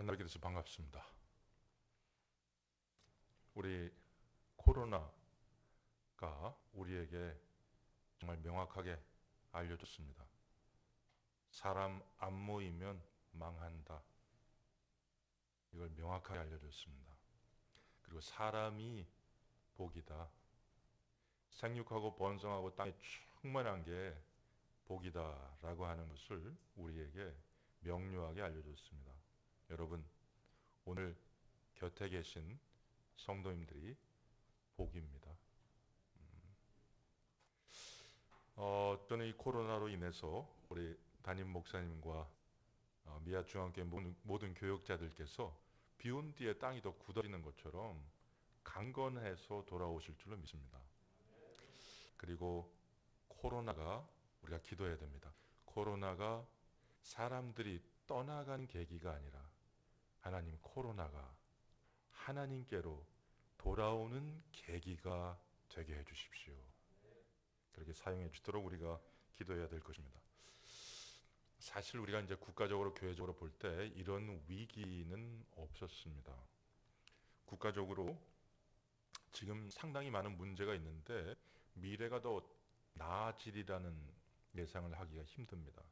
만나게 돼서 반갑습니다. 우리 코로나가 우리에게 정말 명확하게 알려줬습니다. 사람 안 모이면 망한다. 이걸 명확하게 알려줬습니다. 그리고 사람이 복이다. 생육하고 번성하고 땅에 충만한 게 복이다라고 하는 것을 우리에게 명료하게 알려줬습니다. 여러분, 오늘 곁에 계신 성도님들이 복입니다. 저는 이 코로나로 인해서 우리 담임 목사님과 미아 중앙교회 모든 교역자들께서 비온 뒤에 땅이 더 굳어지는 것처럼 강건해서 돌아오실 줄로 믿습니다. 그리고 코로나가 우리가 기도해야 됩니다. 코로나가 사람들이 떠나간 계기가 아니라 하나님, 코로나가 하나님께로 돌아오는 계기가 되게 해주십시오. 그렇게 사용해 주도록 우리가 기도해야 될 것입니다. 사실 우리가 이제 국가적으로 교회적으로 볼 때 이런 위기는 없었습니다. 국가적으로 지금 상당히 많은 문제가 있는데 미래가 더 나아지리라는 예상을 하기가 힘듭니다.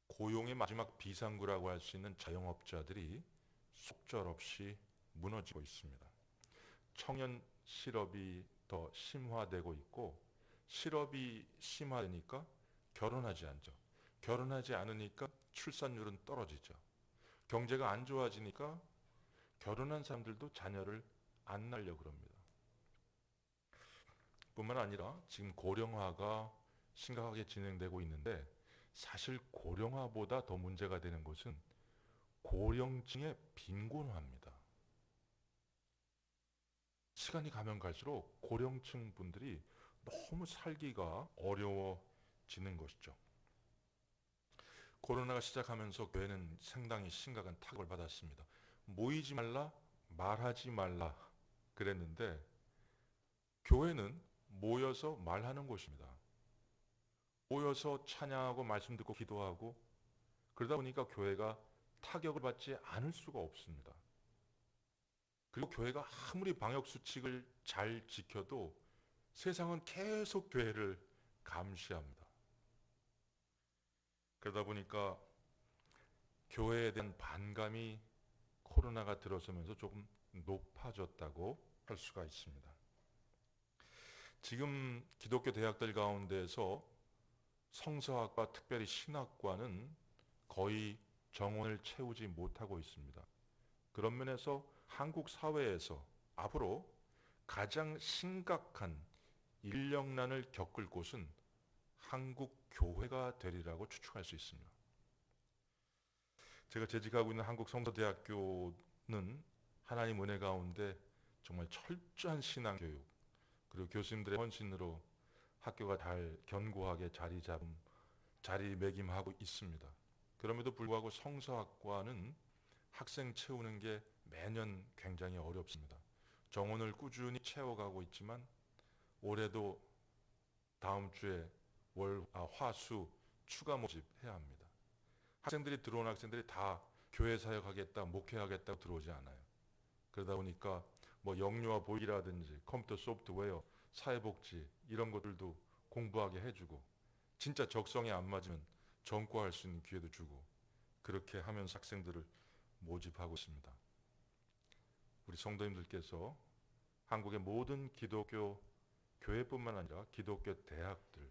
고용의 마지막 비상구라고 할 수 있는 자영업자들이 속절없이 무너지고 있습니다. 청년 실업이 더 심화되고 있고, 실업이 심화되니까 결혼하지 않죠. 결혼하지 않으니까 출산율은 떨어지죠. 경제가 안 좋아지니까 결혼한 사람들도 자녀를 안 낳으려고 그럽니다. 뿐만 아니라 지금 고령화가 심각하게 진행되고 있는데, 사실 고령화보다 더 문제가 되는 것은 고령층의 빈곤화입니다. 시간이 가면 갈수록 고령층 분들이 너무 살기가 어려워지는 것이죠. 코로나가 시작하면서 교회는 상당히 심각한 타격을 받았습니다. 모이지 말라, 말하지 말라 그랬는데 교회는 모여서 말하는 곳입니다. 모여서 찬양하고 말씀 듣고 기도하고 그러다 보니까 교회가 타격을 받지 않을 수가 없습니다. 그리고 교회가 아무리 방역 수칙을 잘 지켜도 세상은 계속 교회를 감시합니다. 그러다 보니까 교회에 대한 반감이 코로나가 들어서면서 조금 높아졌다고 할 수가 있습니다. 지금 기독교 대학들 가운데서 성서학과 특별히 신학과는 거의 정원을 채우지 못하고 있습니다. 그런 면에서 한국 사회에서 앞으로 가장 심각한 인력난을 겪을 곳은 한국 교회가 되리라고 추측할 수 있습니다. 제가 재직하고 있는 한국성서대학교는 하나님 은혜 가운데 정말 철저한 신앙교육 그리고 교수님들의 헌신으로 학교가 잘 견고하게 자리매김하고 있습니다. 그럼에도 불구하고 성서학과는 학생 채우는 게 매년 굉장히 어렵습니다. 정원을 꾸준히 채워가고 있지만 올해도 다음 주에 화수 추가 모집해야 합니다. 들어온 학생들이 다 교회 사역하겠다, 목회하겠다고 들어오지 않아요. 그러다 보니까 뭐 영유아 보이라든지 컴퓨터 소프트웨어, 사회복지 이런 것들도 공부하게 해주고 진짜 적성에 안 맞으면 전과할 수 있는 기회도 주고 그렇게 하면서 학생들을 모집하고 있습니다. 우리 성도님들께서 한국의 모든 기독교 교회뿐만 아니라 기독교 대학들,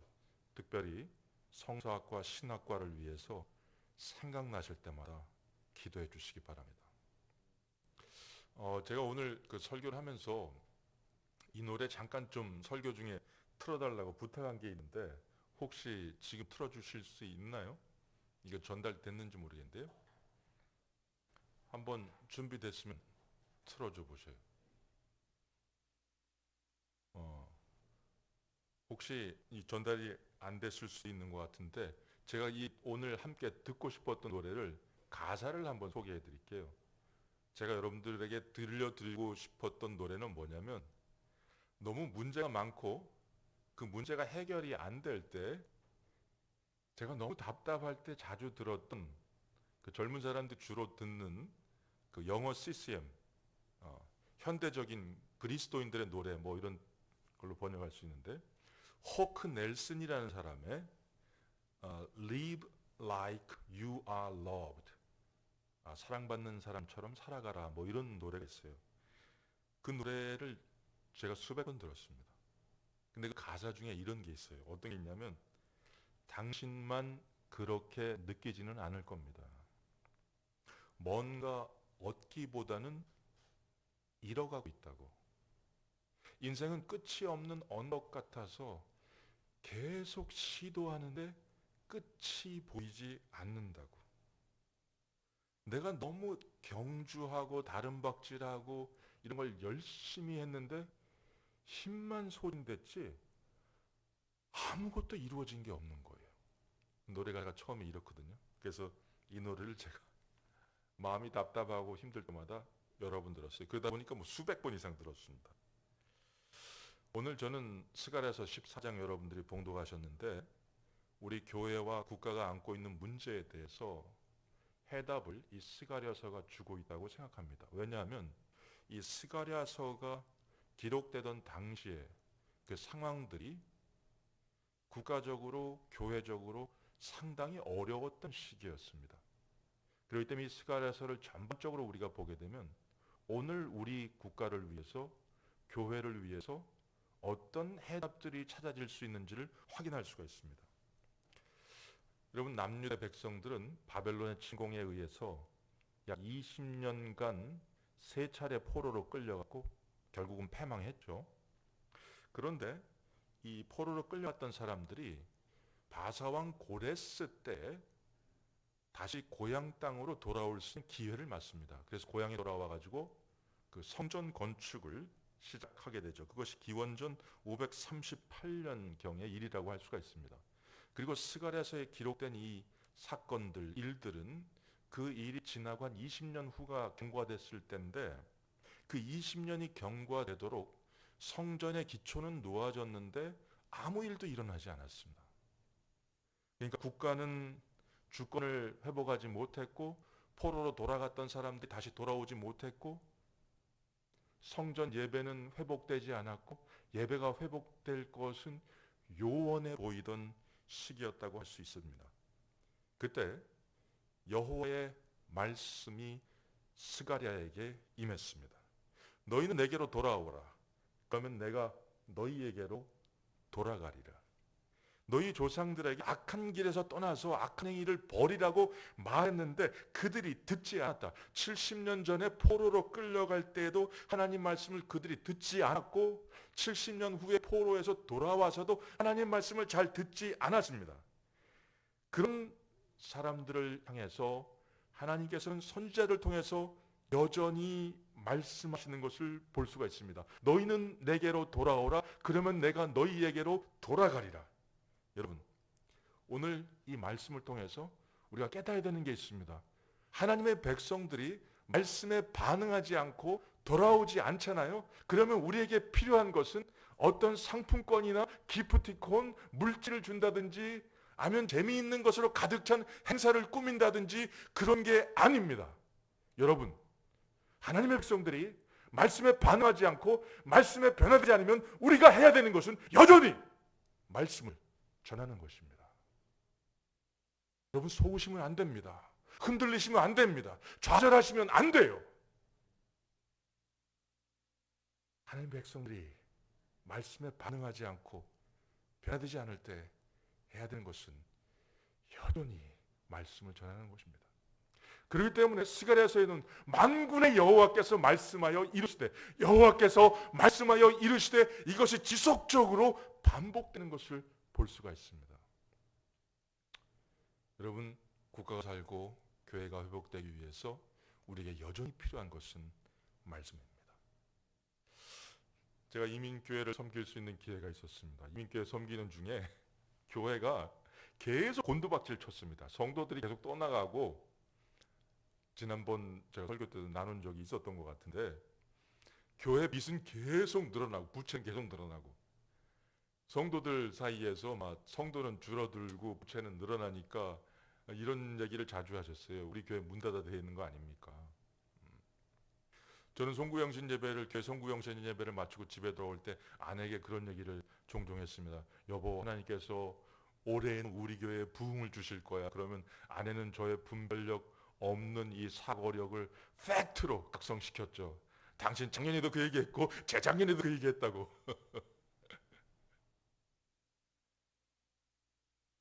특별히 성서학과 신학과를 위해서 생각나실 때마다 기도해 주시기 바랍니다. 제가 오늘 그 설교를 하면서 이 노래 잠깐 좀 설교 중에 틀어달라고 부탁한 게 있는데 혹시 지금 틀어주실 수 있나요? 이게 전달됐는지 모르겠는데요. 한번 준비됐으면 틀어줘 보세요. 혹시 이 전달이 안 됐을 수 있는 것 같은데 제가 이 오늘 함께 듣고 싶었던 노래를 가사를 한번 소개해 드릴게요. 제가 여러분들에게 들려드리고 싶었던 노래는 뭐냐면 너무 문제가 많고 그 문제가 해결이 안 될 때 제가 너무 답답할 때 자주 들었던 그 젊은 사람들이 주로 듣는 그 영어 CCM, 현대적인 그리스도인들의 노래 뭐 이런 걸로 번역할 수 있는데, 호크 넬슨이라는 사람의 Live Like You Are Loved, 사랑받는 사람처럼 살아가라, 뭐 이런 노래가 있어요. 그 노래를 제가 수백 번 들었습니다. 근데 그 가사 중에 이런 게 있어요. 어떤 게 있냐면, 당신만 그렇게 느끼지는 않을 겁니다. 뭔가 얻기보다는 잃어가고 있다고. 인생은 끝이 없는 언덕 같아서 계속 시도하는데 끝이 보이지 않는다고. 내가 너무 경주하고 다름박질하고 이런 걸 열심히 했는데 힘만 소진됐지 아무것도 이루어진 게 없는 거예요. 노래가 처음에 이렇거든요. 그래서 이 노래를 제가 마음이 답답하고 힘들 때마다 여러 번 들었어요. 그러다 보니까 뭐 수백 번 이상 들었습니다. 오늘 저는 스가랴서 14장 여러분들이 봉독하셨는데, 우리 교회와 국가가 안고 있는 문제에 대해서 해답을 이 스가랴서가 주고 있다고 생각합니다. 왜냐하면 이 스가랴서가 기록되던 당시에 그 상황들이 국가적으로 교회적으로 상당히 어려웠던 시기였습니다. 그렇기 때문에 이 스가랴서를 전반적으로 우리가 보게 되면 오늘 우리 국가를 위해서, 교회를 위해서 어떤 해답들이 찾아질 수 있는지를 확인할 수가 있습니다. 여러분, 남유다 백성들은 바벨론의 침공에 의해서 약 20년간 세 차례 포로로 끌려갔고 결국은 패망했죠. 그런데 이 포로로 끌려갔던 사람들이 바사왕 고레스 때 다시 고향 땅으로 돌아올 수 있는 기회를 맞습니다. 그래서 고향에 돌아와 가지고 그 성전 건축을 시작하게 되죠. 그것이 기원전 538년경의 일이라고 할 수가 있습니다. 그리고 스가랴서에 기록된 이 사건들, 일들은 그 일이 지나고 한 20년 후가 경과됐을 때인데, 그 20년이 경과되도록 성전의 기초는 놓아졌는데 아무 일도 일어나지 않았습니다. 그러니까 국가는 주권을 회복하지 못했고, 포로로 돌아갔던 사람들이 다시 돌아오지 못했고, 성전 예배는 회복되지 않았고, 예배가 회복될 것은 요원해 보이던 시기였다고 할 수 있습니다. 그때 여호와의 말씀이 스가랴에게 임했습니다. 너희는 내게로 돌아오라. 그러면 내가 너희에게로 돌아가리라. 너희 조상들에게 악한 길에서 떠나서 악한 행위를 버리라고 말했는데 그들이 듣지 않았다. 70년 전에 포로로 끌려갈 때에도 하나님 말씀을 그들이 듣지 않았고, 70년 후에 포로에서 돌아와서도 하나님 말씀을 잘 듣지 않았습니다. 그런 사람들을 향해서 하나님께서는 선지자를 통해서 여전히 말씀하시는 것을 볼 수가 있습니다. 너희는 내게로 돌아오라. 그러면 내가 너희에게로 돌아가리라. 여러분, 오늘 이 말씀을 통해서 우리가 깨달아야 되는 게 있습니다. 하나님의 백성들이 말씀에 반응하지 않고 돌아오지 않잖아요. 그러면 우리에게 필요한 것은 어떤 상품권이나 기프티콘, 물질을 준다든지 아니면 재미있는 것으로 가득 찬 행사를 꾸민다든지 그런 게 아닙니다. 여러분, 하나님의 백성들이 말씀에 반응하지 않고 말씀에 변화되지 않으면 우리가 해야 되는 것은 여전히 말씀을 전하는 것입니다. 여러분, 속으시면 안 됩니다. 흔들리시면 안 됩니다. 좌절하시면 안 돼요. 하나님의 백성들이 말씀에 반응하지 않고 변화되지 않을 때 해야 되는 것은 여전히 말씀을 전하는 것입니다. 그렇기 때문에 스가랴서에는 만군의 여호와께서 말씀하여 이르시되, 여호와께서 말씀하여 이르시되, 이것이 지속적으로 반복되는 것을 볼 수가 있습니다. 여러분, 국가가 살고 교회가 회복되기 위해서 우리에게 여전히 필요한 것은 말씀입니다. 제가 이민교회를 섬길 수 있는 기회가 있었습니다. 이민교회 섬기는 중에 교회가 계속 곤두박질 쳤습니다. 성도들이 계속 떠나가고, 지난번 제가 설교 때도 나눈 적이 있었던 것 같은데, 교회 빚은 계속 늘어나고 부채는 계속 늘어나고, 성도들 사이에서 막 성도는 줄어들고 부채는 늘어나니까 이런 얘기를 자주 하셨어요. 우리 교회 문 닫아 되어 있는 거 아닙니까? 저는 송구영신 예배를 교회 송구영신 예배를 마치고 집에 돌아올 때 아내에게 그런 얘기를 종종 했습니다. 여보, 하나님께서 올해는 우리 교회에 부흥을 주실 거야. 그러면 아내는 저의 분별력 없는 이 사고력을 팩트로 각성시켰죠. 당신 작년에도 그 얘기했고 재작년에도 그 얘기했다고.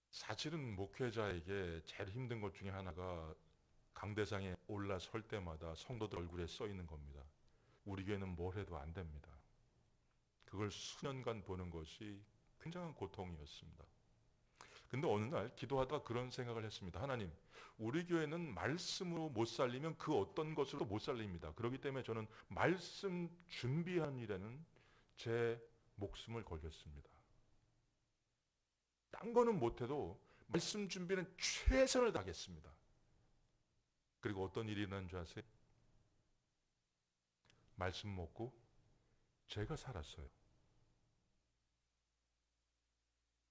사실은 목회자에게 제일 힘든 것 중에 하나가 강대상에 올라설 때마다 성도들 얼굴에 써 있는 겁니다. 우리 교회는 뭘 해도 안 됩니다. 그걸 수년간 보는 것이 굉장한 고통이었습니다. 근데 어느 날 기도하다가 그런 생각을 했습니다. 하나님, 우리 교회는 말씀으로 못 살리면 그 어떤 것으로도 못 살립니다. 그렇기 때문에 저는 말씀 준비하는 일에는 제 목숨을 걸겠습니다. 딴 거는 못해도 말씀 준비는 최선을 다하겠습니다. 그리고 어떤 일이 일어난 줄 아세요? 말씀 먹고 제가 살았어요.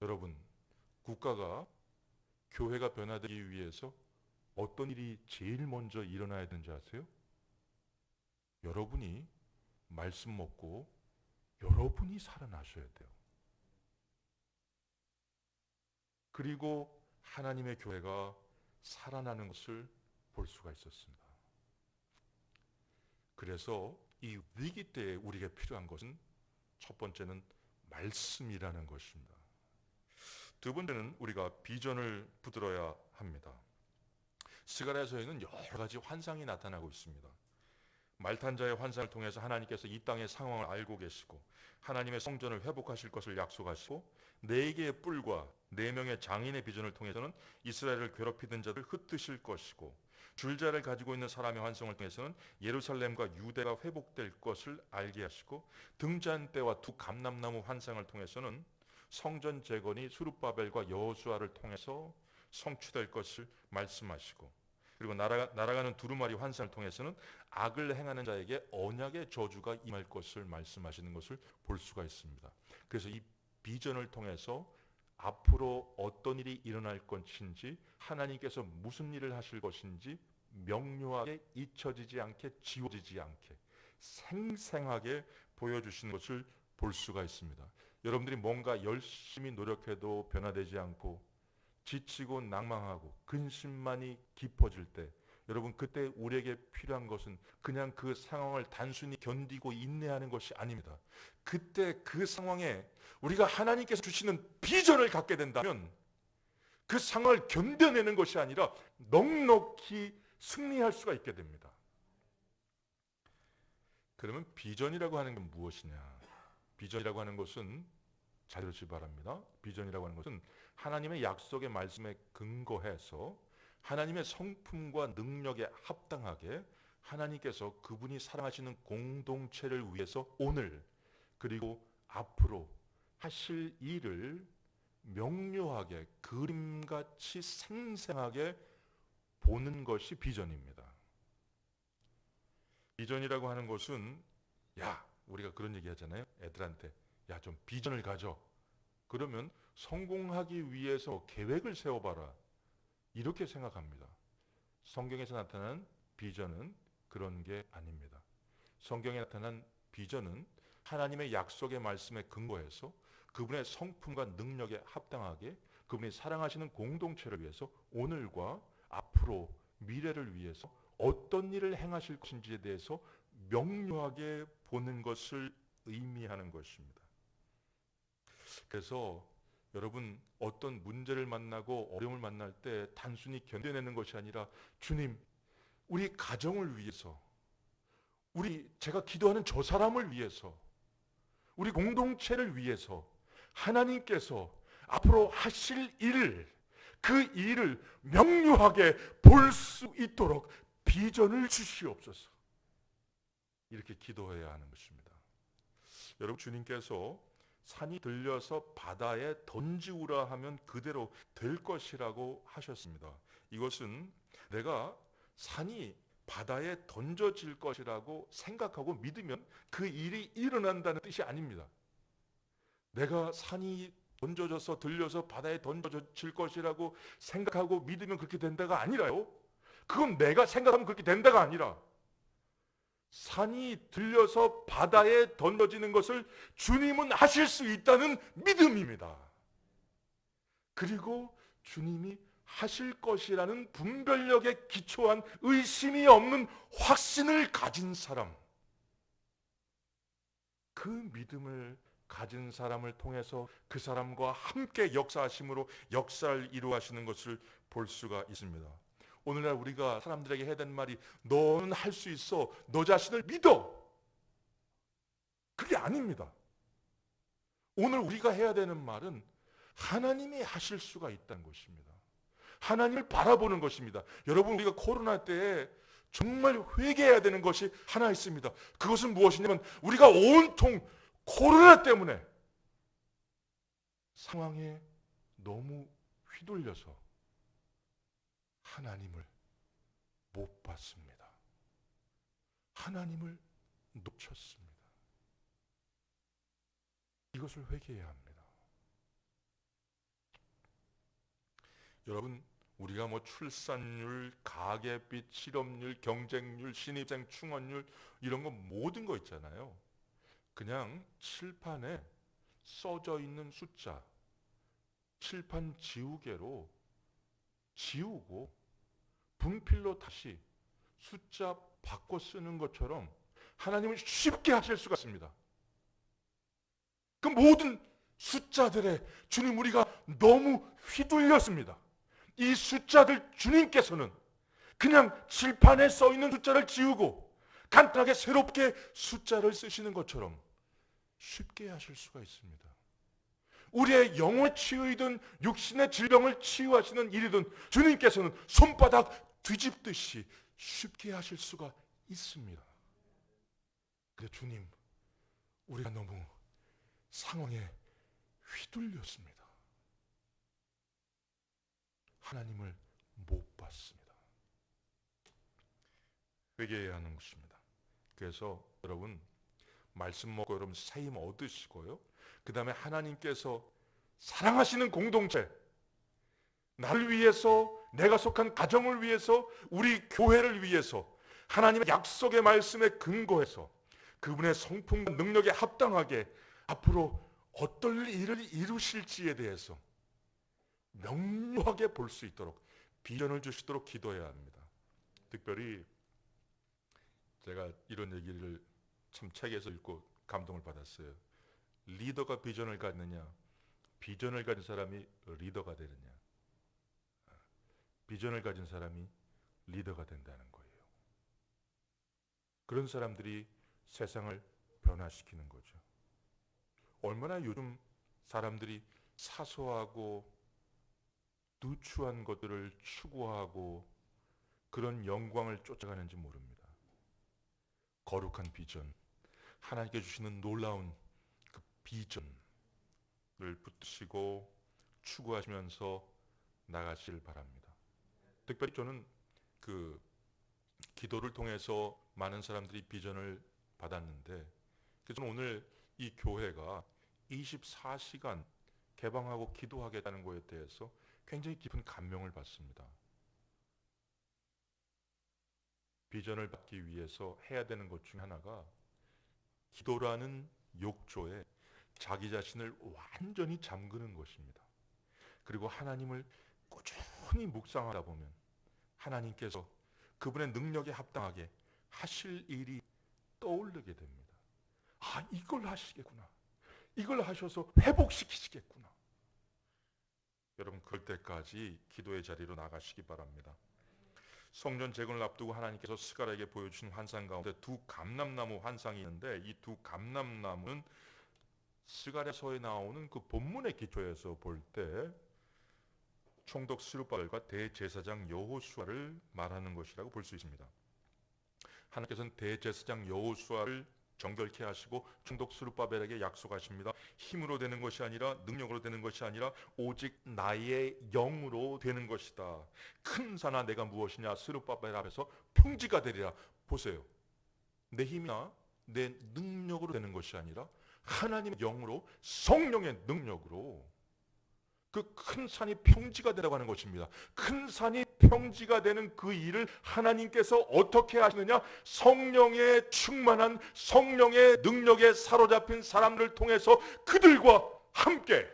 여러분, 국가가 교회가 변화되기 위해서 어떤 일이 제일 먼저 일어나야 되는지 아세요? 여러분이 말씀 먹고 여러분이 살아나셔야 돼요. 그리고 하나님의 교회가 살아나는 것을 볼 수가 있었습니다. 그래서 이 위기 때에 우리에게 필요한 것은 첫 번째는 말씀이라는 것입니다. 두 번째는 우리가 비전을 붙들어야 합니다. 스가랴서에는 여러 가지 환상이 나타나고 있습니다. 말탄자의 환상을 통해서 하나님께서 이 땅의 상황을 알고 계시고 하나님의 성전을 회복하실 것을 약속하시고 4개의 뿔과 4명의 장인의 비전을 통해서는 이스라엘을 괴롭히던 자를 흩으실 것이고 줄자를 가지고 있는 사람의 환상을 통해서는 예루살렘과 유대가 회복될 것을 알게 하시고 등잔대와 2 감람나무 환상을 통해서는 성전 재건이 수룹바벨과 여호수아를 통해서 성취될 것을 말씀하시고 그리고 날아가는 두루마리 환상을 통해서는 악을 행하는 자에게 언약의 저주가 임할 것을 말씀하시는 것을 볼 수가 있습니다. 그래서 이 비전을 통해서 앞으로 어떤 일이 일어날 것인지 하나님께서 무슨 일을 하실 것인지 명료하게 잊혀지지 않게 지워지지 않게 생생하게 보여주시는 것을 볼 수가 있습니다. 여러분들이 뭔가 열심히 노력해도 변화되지 않고 지치고 낭망하고 근심만이 깊어질 때 여러분 그때 우리에게 필요한 것은 그냥 그 상황을 단순히 견디고 인내하는 것이 아닙니다. 그때 그 상황에 우리가 하나님께서 주시는 비전을 갖게 된다면 그 상황을 견뎌내는 것이 아니라 넉넉히 승리할 수가 있게 됩니다. 그러면 비전이라고 하는 게 무엇이냐? 비전이라고 하는 것은 잘 들으시기 바랍니다. 비전이라고 하는 것은 하나님의 약속의 말씀에 근거해서 하나님의 성품과 능력에 합당하게 하나님께서 그분이 사랑하시는 공동체를 위해서 오늘 그리고 앞으로 하실 일을 명료하게 그림같이 생생하게 보는 것이 비전입니다. 비전이라고 하는 것은 우리가 그런 얘기 하잖아요. 애들한테 좀 비전을 가져. 그러면 성공하기 위해서 계획을 세워봐라. 이렇게 생각합니다. 성경에서 나타난 비전은 그런 게 아닙니다. 성경에 나타난 비전은 하나님의 약속의 말씀에 근거해서 그분의 성품과 능력에 합당하게 그분이 사랑하시는 공동체를 위해서 오늘과 앞으로 미래를 위해서 어떤 일을 행하실 것인지에 대해서 명료하게 보는 것을 의미하는 것입니다. 그래서 여러분 어떤 문제를 만나고 어려움을 만날 때 단순히 견뎌내는 것이 아니라 주님 우리 가정을 위해서 제가 기도하는 저 사람을 위해서 우리 공동체를 위해서 하나님께서 앞으로 하실 그 일을 명료하게 볼 수 있도록 비전을 주시옵소서. 이렇게 기도해야 하는 것입니다. 여러분 주님께서 산이 들려서 바다에 던지우라 하면 그대로 될 것이라고 하셨습니다. 이것은 내가 산이 바다에 던져질 것이라고 생각하고 믿으면 그 일이 일어난다는 뜻이 아닙니다. 내가 산이 던져져서 들려서 바다에 던져질 것이라고 생각하고 믿으면 그렇게 된다가 아니라요. 그건 내가 생각하면 그렇게 된다가 아니라 산이 들려서 바다에 던져지는 것을 주님은 하실 수 있다는 믿음입니다. 그리고 주님이 하실 것이라는 분별력에 기초한 의심이 없는 확신을 가진 사람, 그 믿음을 가진 사람을 통해서 그 사람과 함께 역사하심으로 역사를 이루하시는 것을 볼 수가 있습니다. 오늘날 우리가 사람들에게 해야 되는 말이 너는 할 수 있어, 너 자신을 믿어, 그게 아닙니다. 오늘 우리가 해야 되는 말은 하나님이 하실 수가 있다는 것입니다. 하나님을 바라보는 것입니다. 여러분, 우리가 코로나 때에 정말 회개해야 되는 것이 하나 있습니다. 그것은 무엇이냐면 우리가 온통 코로나 때문에 상황에 너무 휘둘려서 하나님을 못 봤습니다. 하나님을 놓쳤습니다. 이것을 회개해야 합니다. 여러분, 우리가 뭐 출산율, 가계비, 실업률, 경쟁률, 신입생 충원율 이런 거 모든 거 있잖아요. 그냥 칠판에 써져 있는 숫자, 칠판 지우개로 지우고 분필로 다시 숫자 바꿔 쓰는 것처럼 하나님은 쉽게 하실 수가 있습니다. 그 모든 숫자들에 주님, 우리가 너무 휘둘렸습니다. 이 숫자들 주님께서는 그냥 칠판에 써 있는 숫자를 지우고 간단하게 새롭게 숫자를 쓰시는 것처럼 쉽게 하실 수가 있습니다. 우리의 영혼의 치유이든 육신의 질병을 치유하시는 일이든 주님께서는 손바닥 뒤집듯이 쉽게 하실 수가 있습니다. 그래, 주님, 우리가 너무 상황에 휘둘렸습니다. 하나님을 못 봤습니다. 회개해야 하는 것입니다. 그래서 여러분, 말씀 먹고 여러분 새힘 얻으시고요, 그 다음에 하나님께서 사랑하시는 공동체, 나를 위해서, 내가 속한 가정을 위해서, 우리 교회를 위해서 하나님의 약속의 말씀에 근거해서 그분의 성품과 능력에 합당하게 앞으로 어떤 일을 이루실지에 대해서 명료하게 볼 수 있도록 비전을 주시도록 기도해야 합니다. 특별히 제가 이런 얘기를 참 책에서 읽고 감동을 받았어요. 리더가 비전을 갖느냐, 비전을 가진 사람이 리더가 되느냐. 비전을 가진 사람이 리더가 된다는 거예요. 그런 사람들이 세상을 변화시키는 거죠. 얼마나 요즘 사람들이 사소하고 누추한 것들을 추구하고 그런 영광을 쫓아가는지 모릅니다. 거룩한 비전, 하나님께 주시는 놀라운 그 비전을 붙드시고 추구하시면서 나가시길 바랍니다. 특별히 저는 그 기도를 통해서 많은 사람들이 비전을 받았는데, 그래서 오늘 이 교회가 24시간 개방하고 기도하겠다는 것에 대해서 굉장히 깊은 감명을 받습니다. 비전을 받기 위해서 해야 되는 것 중 하나가 기도라는 욕조에 자기 자신을 완전히 잠그는 것입니다. 그리고 하나님을 꾸준히 묵상하다 보면 하나님께서 그분의 능력에 합당하게 하실 일이 떠오르게 됩니다. 아, 이걸 하시겠구나. 이걸 하셔서 회복시키시겠구나. 여러분, 그럴 때까지 기도의 자리로 나가시기 바랍니다. 성전 재건을 앞두고 하나님께서 스가랴에게 보여주신 환상 가운데 두 감람나무 환상이 있는데, 이 두 감람나무는 스가랴서에 나오는 그 본문의 기초에서 볼 때 총독 스룹바벨과 대제사장 여호수아를 말하는 것이라고 볼 수 있습니다. 하나님께서는 대제사장 여호수아를 정결케 하시고 총독 스룹바벨에게 약속하십니다. 힘으로 되는 것이 아니라, 능력으로 되는 것이 아니라 오직 나의 영으로 되는 것이다. 큰 산아, 내가 무엇이냐? 스룹바벨 앞에서 평지가 되리라. 보세요, 내 힘이나 내 능력으로 되는 것이 아니라 하나님의 영으로, 성령의 능력으로 그 큰 산이 평지가 되라고 하는 것입니다. 큰 산이 평지가 되는 그 일을 하나님께서 어떻게 하시느냐? 성령에 충만한, 성령의 능력에 사로잡힌 사람들을 통해서 그들과 함께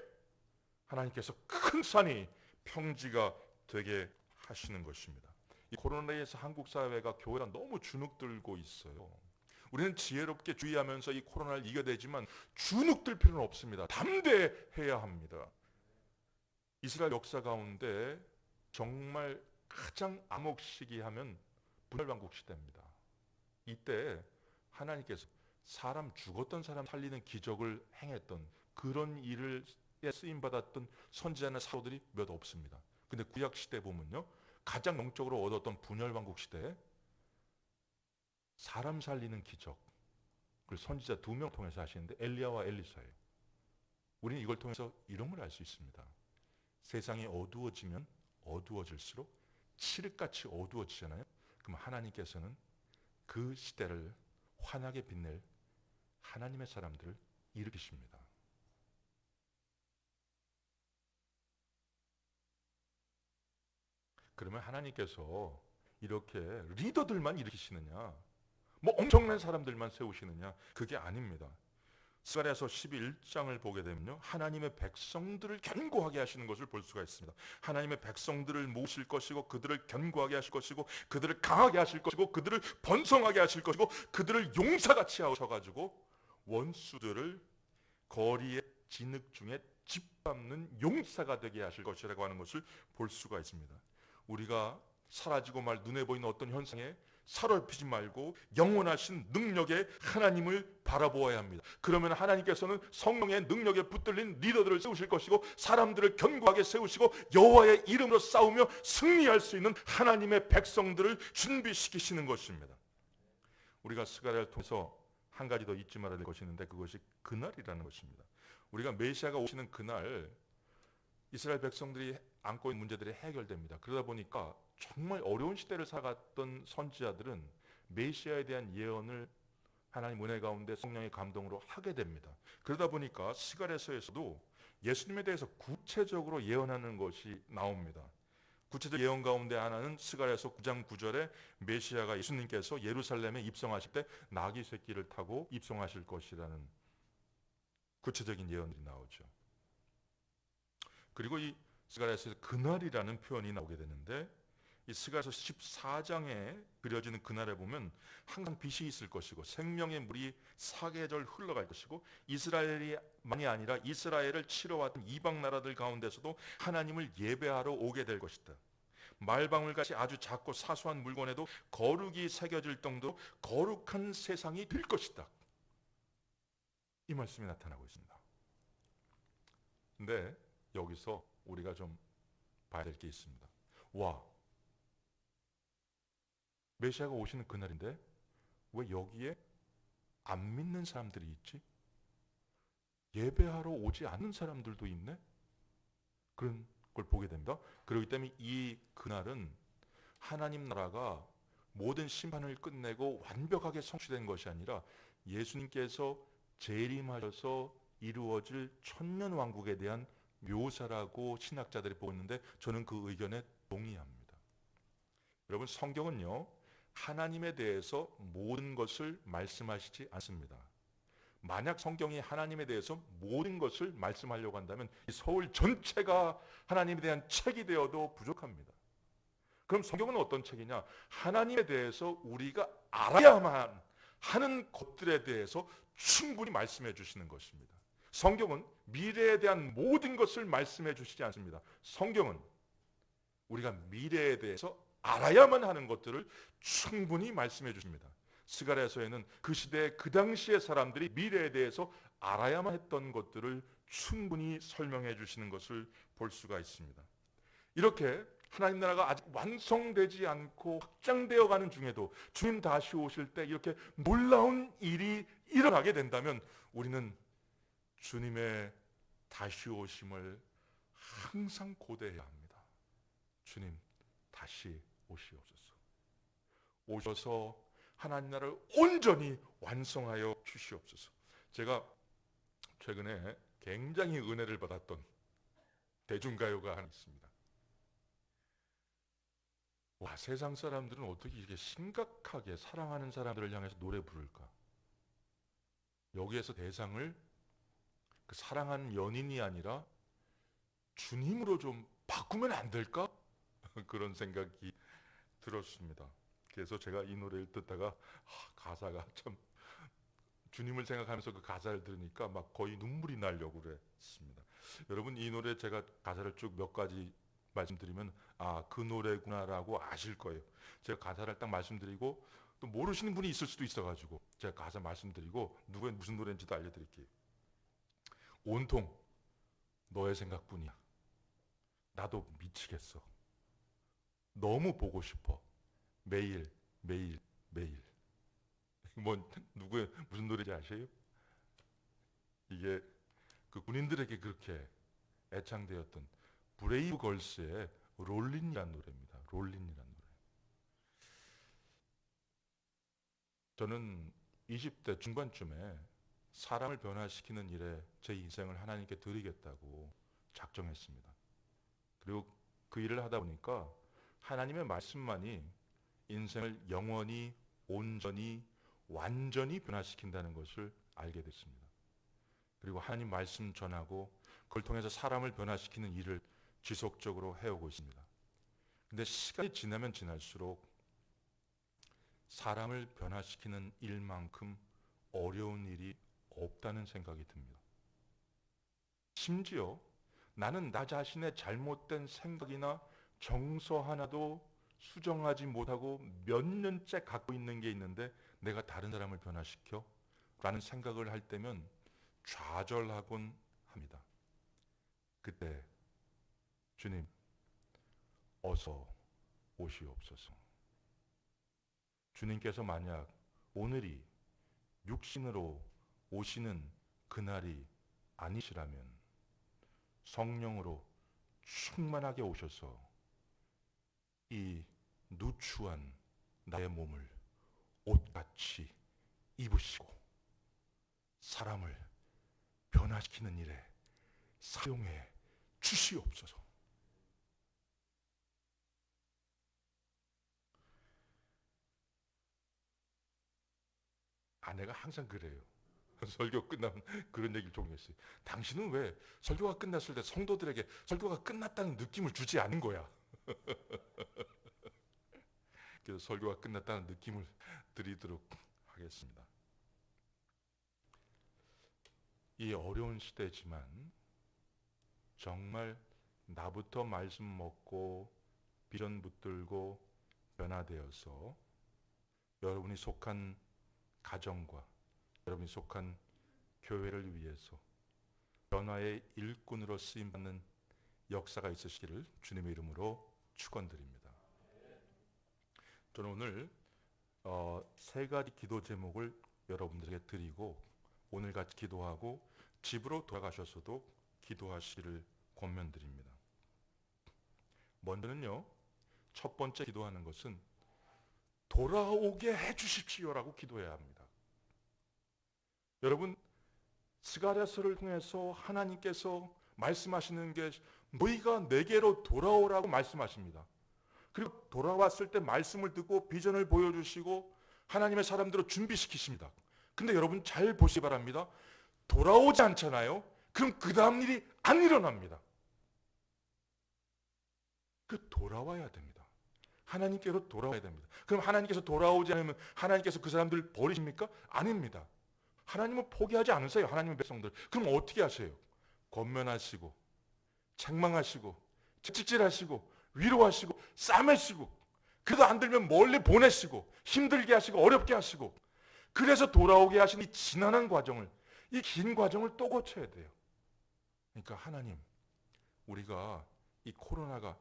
하나님께서 큰 산이 평지가 되게 하시는 것입니다. 이 코로나에서 한국 사회가, 교회가 너무 주눅들고 있어요. 우리는 지혜롭게 주의하면서 이 코로나를 이겨내지만 주눅들 필요는 없습니다. 담대해야 합니다. 이스라엘 역사 가운데 정말 가장 암흑 시기하면 분열왕국 시대입니다. 이때 하나님께서 죽었던 사람 살리는 기적을 행했던, 그런 일을 쓰임받았던 선지자나 사도들이 몇 없습니다. 근데 구약 시대 보면요, 가장 영적으로 얻었던 분열왕국 시대에 사람 살리는 기적, 그걸 선지자 2명 통해서 하시는데 엘리야와 엘리사예요. 우리는 이걸 통해서 이런 걸 알 수 있습니다. 세상이 어두워지면 어두워질수록 칠흑같이 어두워지잖아요. 그럼 하나님께서는 그 시대를 환하게 빛낼 하나님의 사람들을 일으키십니다. 그러면 하나님께서 이렇게 리더들만 일으키시느냐, 뭐 엄청난 사람들만 세우시느냐, 그게 아닙니다. 스가랴서 11장을 보게 되면요, 하나님의 백성들을 견고하게 하시는 것을 볼 수가 있습니다. 하나님의 백성들을 모으실 것이고, 그들을 견고하게 하실 것이고, 그들을 강하게 하실 것이고, 그들을 번성하게 하실 것이고, 그들을 용사같이 하셔가지고 원수들을 거리의 진흙 중에 짓밟는 용사가 되게 하실 것이라고 하는 것을 볼 수가 있습니다. 우리가 사라지고 말 눈에 보이는 어떤 현상에 사로잡히지 말고 영원하신 능력의 하나님을 바라보아야 합니다. 그러면 하나님께서는 성령의 능력에 붙들린 리더들을 세우실 것이고, 사람들을 견고하게 세우시고, 여호와의 이름으로 싸우며 승리할 수 있는 하나님의 백성들을 준비시키시는 것입니다. 우리가 스가랴를 통해서 한 가지 더 잊지 말아야 될 것이 있는데, 그것이 그날이라는 것입니다. 우리가 메시아가 오시는 그날 이스라엘 백성들이 안고 있는 문제들이 해결됩니다. 그러다 보니까 정말 어려운 시대를 살아갔던 선지자들은 메시아에 대한 예언을 하나님 은혜 가운데 성령의 감동으로 하게 됩니다. 그러다 보니까 스가랴서에서도 예수님에 대해서 구체적으로 예언하는 것이 나옵니다. 구체적 예언 가운데 하나는 스가랴서 9장 9절에 메시아가, 예수님께서 예루살렘에 입성하실 때 나귀 새끼를 타고 입성하실 것이라는 구체적인 예언들이 나오죠. 그리고 이 스가랴서에서 그날이라는 표현이 나오게 되는데, 이 스가랴서 14장에 그려지는 그날에 보면 항상 빛이 있을 것이고, 생명의 물이 사계절 흘러갈 것이고, 이스라엘이만이 아니라 이스라엘을 치러 왔던 이방 나라들 가운데서도 하나님을 예배하러 오게 될 것이다. 말방울같이 아주 작고 사소한 물건에도 거룩이 새겨질 정도로 거룩한 세상이 될 것이다. 이 말씀이 나타나고 있습니다. 근데 여기서 우리가 좀 봐야 될 게 있습니다. 와, 메시아가 오시는 그날인데 왜 여기에 안 믿는 사람들이 있지? 예배하러 오지 않는 사람들도 있네? 그런 걸 보게 됩니다. 그렇기 때문에 이 그날은 하나님 나라가 모든 심판을 끝내고 완벽하게 성취된 것이 아니라 예수님께서 재림하셔서 이루어질 천년왕국에 대한 묘사라고 신학자들이 보고 있는데, 저는 그 의견에 동의합니다. 여러분, 성경은요, 하나님에 대해서 모든 것을 말씀하시지 않습니다. 만약 성경이 하나님에 대해서 모든 것을 말씀하려고 한다면 이 서울 전체가 하나님에 대한 책이 되어도 부족합니다. 그럼 성경은 어떤 책이냐? 하나님에 대해서 우리가 알아야만 하는 것들에 대해서 충분히 말씀해 주시는 것입니다. 성경은 미래에 대한 모든 것을 말씀해 주시지 않습니다. 성경은 우리가 미래에 대해서 알아야만 하는 것들을 충분히 말씀해 주십니다. 스가랴서에는 그 시대 그 당시의 사람들이 미래에 대해서 알아야만 했던 것들을 충분히 설명해 주시는 것을 볼 수가 있습니다. 이렇게 하나님 나라가 아직 완성되지 않고 확장되어 가는 중에도 주님 다시 오실 때 이렇게 놀라운 일이 일어나게 된다면 우리는 주님의 다시 오심을 항상 고대해야 합니다. 주님 다시 오시옵소서. 오셔서 하나님 나라를 온전히 완성하여 주시옵소서. 제가 최근에 굉장히 은혜를 받았던 대중가요가 하나 있습니다. 와, 세상 사람들은 어떻게 이렇게 심각하게 사랑하는 사람들을 향해서 노래 부를까? 여기에서 대상을 그 사랑하는 연인이 아니라 주님으로 좀 바꾸면 안 될까? 그런 생각이 들었습니다. 그래서 제가 이 노래를 듣다가 가사가 참, 주님을 생각하면서 그 가사를 들으니까 막 거의 눈물이 나려고 그랬습니다. 여러분, 이 노래 제가 가사를 쭉 몇 가지 말씀드리면 그 노래구나라고 아실 거예요. 제가 가사를 딱 말씀드리고 또 모르시는 분이 있을 수도 있어가지고 제가 가사 말씀드리고 누구의 무슨 노래인지도 알려드릴게요. 온통 너의 생각뿐이야. 나도 미치겠어. 너무 보고 싶어. 매일 매일 매일. 뭐 누구의 무슨 노래인지 아세요? 이게 그 군인들에게 그렇게 애창되었던 브레이브 걸스의 롤린이라는 노래입니다. 롤린이라는 노래. 저는 20대 중반쯤에 사람을 변화시키는 일에 제 인생을 하나님께 드리겠다고 작정했습니다. 그리고 그 일을 하다 보니까 하나님의 말씀만이 인생을 영원히, 온전히, 완전히 변화시킨다는 것을 알게 됐습니다. 그리고 하나님 말씀 전하고 그걸 통해서 사람을 변화시키는 일을 지속적으로 해오고 있습니다. 근데 시간이 지나면 지날수록 사람을 변화시키는 일만큼 어려운 일이 없다는 생각이 듭니다. 심지어 나는 나 자신의 잘못된 생각이나 정서 하나도 수정하지 못하고 몇 년째 갖고 있는 게 있는데 내가 다른 사람을 변화시켜? 라는 생각을 할 때면 좌절하곤 합니다. 그때 주님, 어서 오시옵소서. 주님께서 만약 오늘이 육신으로 오시는 그날이 아니시라면 성령으로 충만하게 오셔서 이 누추한 나의 몸을 옷같이 입으시고 사람을 변화시키는 일에 사용해 주시옵소서. 아내가 항상 그래요. 설교 끝나면 그런 얘기를 종종 했어요. 당신은 왜 설교가 끝났을 때 성도들에게 설교가 끝났다는 느낌을 주지 않은 거야? 그래서 설교가 끝났다는 느낌을 드리도록 하겠습니다. 이 어려운 시대지만 정말 나부터 말씀 먹고 비전 붙들고 변화되어서 여러분이 속한 가정과 여러분이 속한 교회를 위해서 변화의 일꾼으로 쓰임받는 역사가 있으시기를 주님의 이름으로 축원드립니다. 저는 오늘 세 가지 기도 제목을 여러분들에게 드리고 오늘 같이 기도하고 집으로 돌아가셔서도 기도하시기를 권면드립니다. 먼저는요, 첫 번째 기도하는 것은 돌아오게 해주십시오라고 기도해야 합니다. 여러분, 스가랴서를 통해서 하나님께서 말씀하시는 게 너희가 내게로 돌아오라고 말씀하십니다. 그리고 돌아왔을 때 말씀을 듣고 비전을 보여주시고 하나님의 사람들을 준비시키십니다. 근데 여러분 잘 보시기 바랍니다. 돌아오지 않잖아요. 그럼 그 다음 일이 안 일어납니다. 돌아와야 됩니다. 하나님께로 돌아와야 됩니다. 그럼 하나님께서 돌아오지 않으면 하나님께서 그 사람들을 버리십니까? 아닙니다. 하나님은 포기하지 않으세요. 하나님의 백성들. 그럼 어떻게 하세요? 권면하시고 책망하시고 채찍질하시고 위로하시고 싸매시고 그래도 안 들면 멀리 보내시고 힘들게 하시고 어렵게 하시고 그래서 돌아오게 하신 이 지난한 과정을, 이 긴 과정을 또 거쳐야 돼요. 그러니까 하나님, 우리가 이 코로나가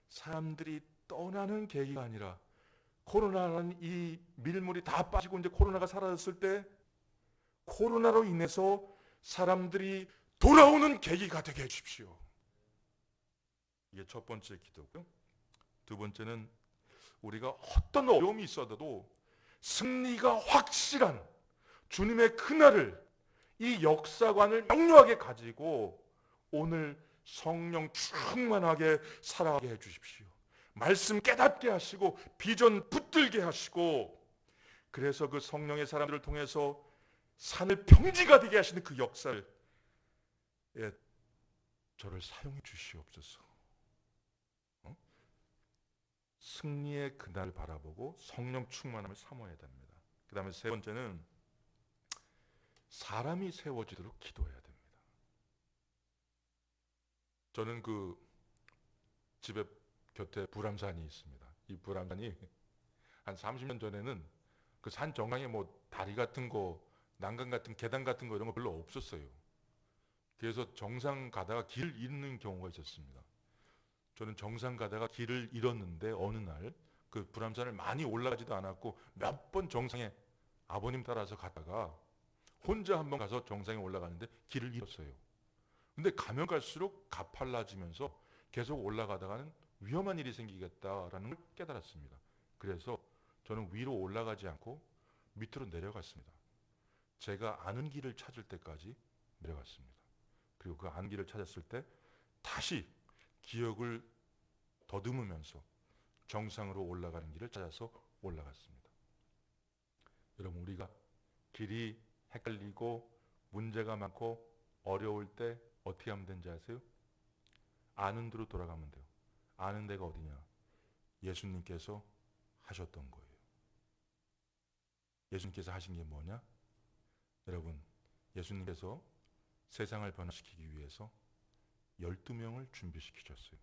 사람들이 떠나는 계기가 아니라 코로나라는 이 밀물이 다 빠지고 이제 코로나가 사라졌을 때 코로나로 인해서 사람들이 돌아오는 계기가 되게 해주십시오. 이게 첫 번째 기도고요. 두 번째는 우리가 어떤 어려움이 있어도 승리가 확실한 주님의 그날을, 이 역사관을 명료하게 가지고 오늘 성령 충만하게 살아가게 해주십시오. 말씀 깨닫게 하시고 비전 붙들게 하시고, 그래서 그 성령의 사람들을 통해서 산을 평지가 되게 하시는 그 역사를 저를 사용해 주시옵소서. 승리의 그날을 바라보고 성령 충만함을 사모해야 됩니다. 그 다음에 세 번째는 사람이 세워지도록 기도해야 됩니다. 저는 그 집에 곁에 불암산이 있습니다. 이 불암산이 한 30년 전에는 그 산 정상에 뭐 다리 같은 거, 난간 같은 계단 같은 거 이런 거 별로 없었어요. 그래서 정상 가다가 길을 잃는 경우가 있었습니다. 저는 정상 가다가 길을 잃었는데 어느 날 그 불암산을 많이 올라가지도 않았고 몇 번 정상에 아버님 따라서 가다가 혼자 한번 가서 정상에 올라가는데 길을 잃었어요. 근데 가면 갈수록 가팔라지면서 계속 올라가다가는 위험한 일이 생기겠다라는 걸 깨달았습니다. 그래서 저는 위로 올라가지 않고 밑으로 내려갔습니다. 제가 아는 길을 찾을 때까지 내려갔습니다. 그리고 그 아는 길을 찾았을 때 다시 기억을 더듬으면서 정상으로 올라가는 길을 찾아서 올라갔습니다. 여러분, 우리가 길이 헷갈리고 문제가 많고 어려울 때 어떻게 하면 되는지 아세요? 아는 데로 돌아가면 돼요. 아는 데가 어디냐? 예수님께서 하셨던 거예요. 예수님께서 하신 게 뭐냐? 여러분, 예수님께서 세상을 변화시키기 위해서 12명을 준비시키셨어요.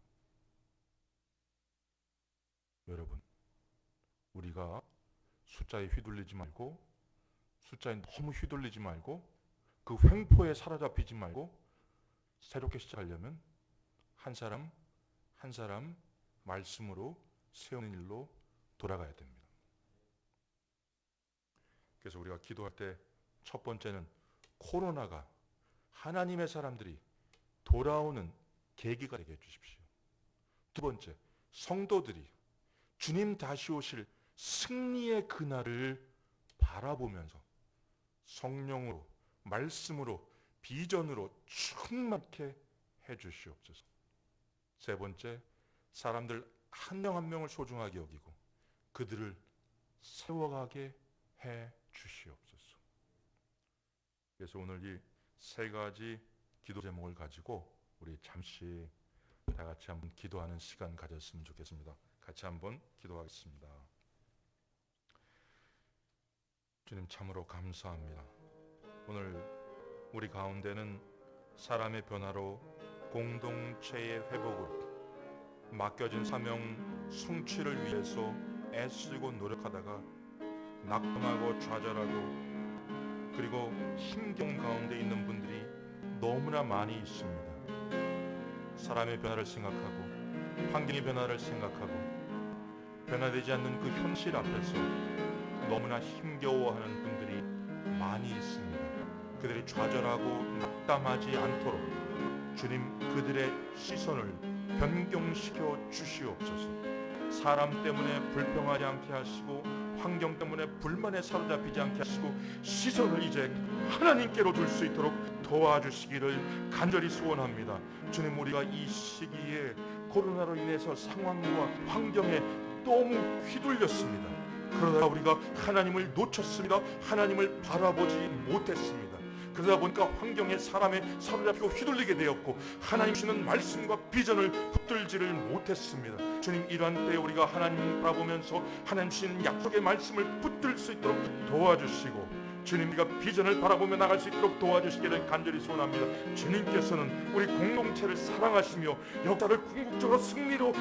여러분, 우리가 숫자에 휘둘리지 말고, 숫자에 너무 휘둘리지 말고, 그 횡포에 사로잡히지 말고 새롭게 시작하려면 한 사람 한 사람 말씀으로 세우는 일로 돌아가야 됩니다. 그래서 우리가 기도할 때 첫 번째는 코로나가 하나님의 사람들이 돌아오는 계기가 되게 해주십시오. 두 번째, 성도들이 주님 다시 오실 승리의 그날을 바라보면서 성령으로, 말씀으로, 비전으로 충만케 해주시옵소서. 세 번째, 사람들 한 명 한 명을 소중하게 여기고 그들을 세워가게 해주시옵소서. 그래서 오늘 이 세 가지 기도 제목을 가지고 우리 잠시 다 같이 한번 기도하는 시간 가졌으면 좋겠습니다. 같이 한번 기도하겠습니다. 주님, 참으로 감사합니다. 오늘 우리 가운데는 사람의 변화로 공동체의 회복을, 맡겨진 사명 성취를 위해서 애쓰고 노력하다가 낙담하고 좌절하고 그리고 힘겨운 가운데 있는 분들이 너무나 많이 있습니다. 사람의 변화를 생각하고 환경의 변화를 생각하고 변화되지 않는 그 현실 앞에서 너무나 힘겨워하는 분들이 많이 있습니다. 그들이 좌절하고 낙담하지 않도록 주님, 그들의 시선을 변경시켜 주시옵소서. 사람 때문에 불평하지 않게 하시고 환경 때문에 불만에 사로잡히지 않게 하시고 시선을 이제 하나님께로 둘 수 있도록 도와주시기를 간절히 소원합니다. 주님, 우리가 이 시기에 코로나로 인해서 상황과 환경에 너무 휘둘렸습니다. 그러다 우리가 하나님을 놓쳤습니다. 하나님을 바라보지 못했습니다. 그러다 보니까 환경에 사람에 사로잡히고 휘둘리게 되었고 하나님 주시는 말씀과 비전을 붙들지를 못했습니다. 주님, 이러한 때에 우리가 하나님 바라보면서 하나님 주시는 약속의 말씀을 붙들 수 있도록 도와주시고 주님, 우리가 비전을 바라보며 나갈 수 있도록 도와주시기를 간절히 소원합니다. 주님께서는 우리 공동체를 사랑하시며 역사를 궁극적으로 승리로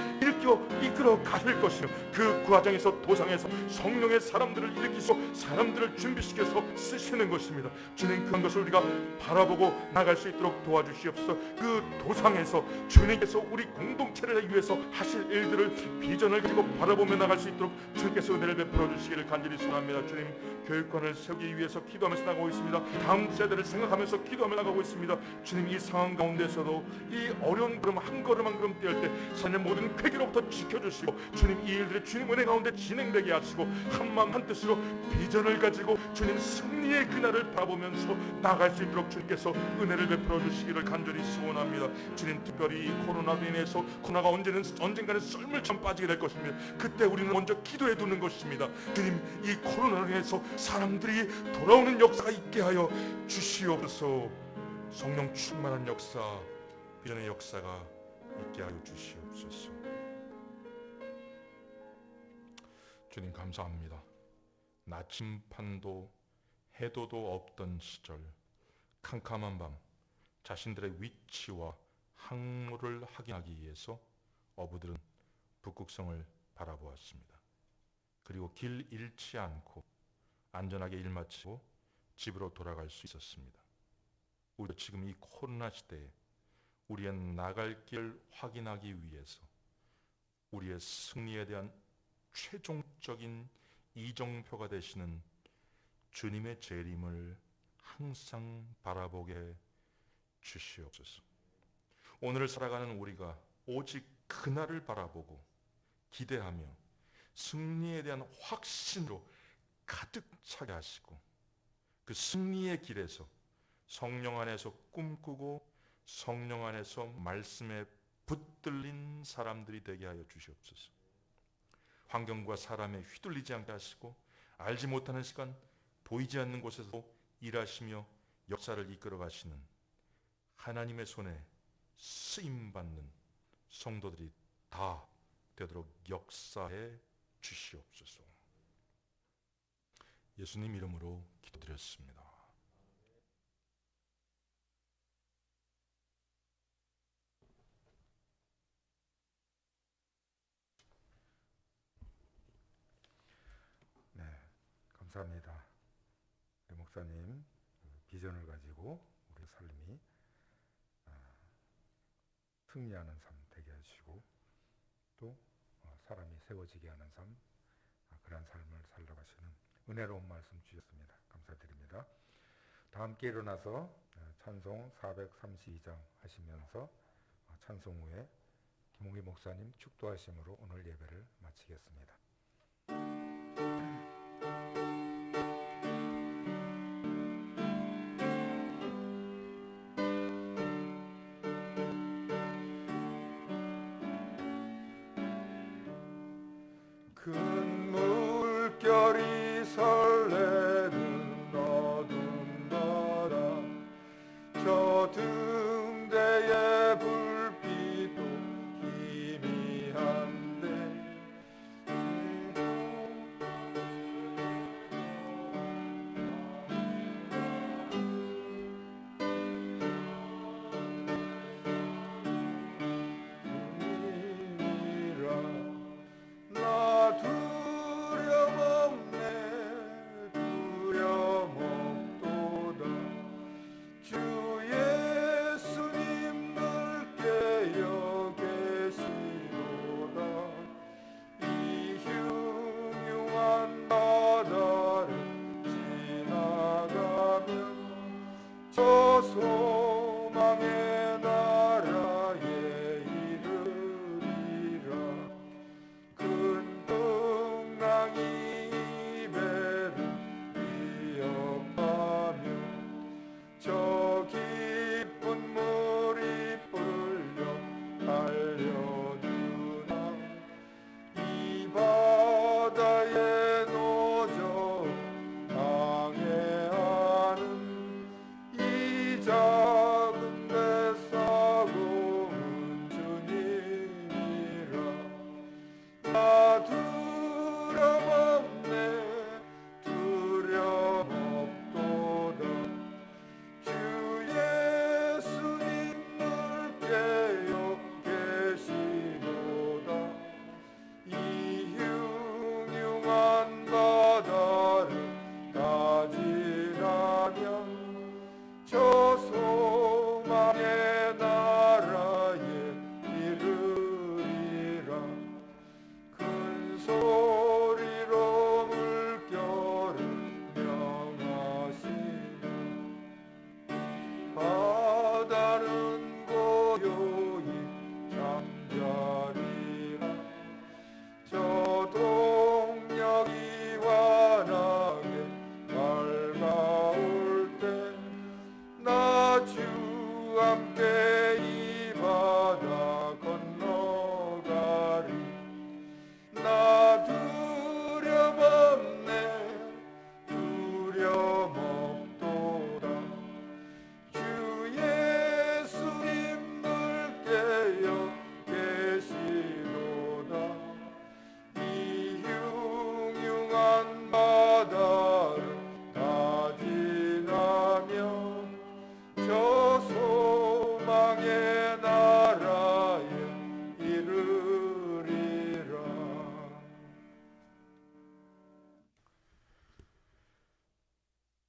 이끌어 가실 것이며 그 과정에서 도상에서 성령의 사람들을 일으키시고 사람들을 준비시켜서 쓰시는 것입니다. 주님, 그런 것을 우리가 바라보고 나갈 수 있도록 도와주시옵소서. 그 도상에서 주님께서 우리 공동체를 위해서 하실 일들을 비전을 가지고 바라보며 나갈 수 있도록 주님께서 은혜를 베풀어 주시기를 간절히 소원합니다. 주님, 교육관을 세우기 위해서 생각하면서 기도하면서 나가고 있습니다. 다음 세대를 생각하면서 기도하며 나가고 있습니다. 주님, 이 상황 가운데서도 이 어려운 걸음 한 걸음 한 걸음 뛸 때 사는 모든 쾌기로부터 지켜주시고, 주님 이 일들이 주님 은혜 가운데 진행되게 하시고, 한 마음 한 뜻으로 비전을 가지고 주님 승리의 그날을 바라보면서 나갈 수 있도록 주님께서 은혜를 베풀어 주시기를 간절히 소원합니다. 주님, 특별히 이 코로나로 인해서 코로나가 언젠가는 썰물처럼 빠지게 될 것입니다. 그때 우리는 먼저 기도해 두는 것입니다. 주님, 이 코로나로 인해서 사람들이 돌아오는 역사가 있게 하여 주시옵소서. 성령 충만한 역사, 비전의 역사가 있게 하여 주시옵소서. 주님, 감사합니다. 나침판도 해도도 없던 시절, 캄캄한 밤, 자신들의 위치와 항로를 확인하기 위해서 어부들은 북극성을 바라보았습니다. 그리고 길 잃지 않고 안전하게 일 마치고 집으로 돌아갈 수 있었습니다. 우리도 지금 이 코로나 시대에 우리의 나갈 길을 확인하기 위해서 우리의 승리에 대한 최종적인 이정표가 되시는 주님의 재림을 항상 바라보게 주시옵소서. 오늘을 살아가는 우리가 오직 그날을 바라보고 기대하며 승리에 대한 확신으로 가득 차게 하시고, 그 승리의 길에서 성령 안에서 꿈꾸고 성령 안에서 말씀에 붙들린 사람들이 되게 하여 주시옵소서. 환경과 사람에 휘둘리지 않게 하시고, 알지 못하는 시간, 보이지 않는 곳에서 일하시며 역사를 이끌어 가시는 하나님의 손에 쓰임받는 성도들이 다 되도록 역사해 주시옵소서. 예수님 이름으로 기도드렸습니다. 네, 감사합니다. 우리 목사님 비전을 가지고 우리 삶이 승리하는 삶 되게 하시고, 또 사람이 세워지게 하는 삶, 그런 삶을 살아가시는 은혜로운 말씀 주셨습니다. 감사드립니다. 다 함께 일어나서 찬송 432장 하시면서 찬송 후에 김홍기 목사님 축도하심으로 오늘 예배를 마치겠습니다. 큰 물결이 설레는 어두운 바다, 저 등대의 불빛도 희미한데 주님이라 나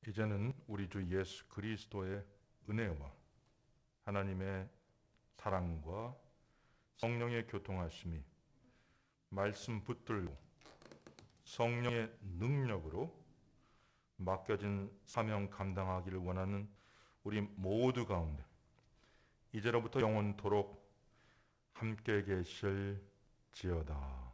이제는 우리 주 예수 그리스도의 은혜와 하나님의 사랑과 성령의 교통하심이 말씀 붙들고 성령의 능력으로 맡겨진 사명 감당하기를 원하는 우리 모두 가운데 이제로부터 영원토록 함께 계실지어다.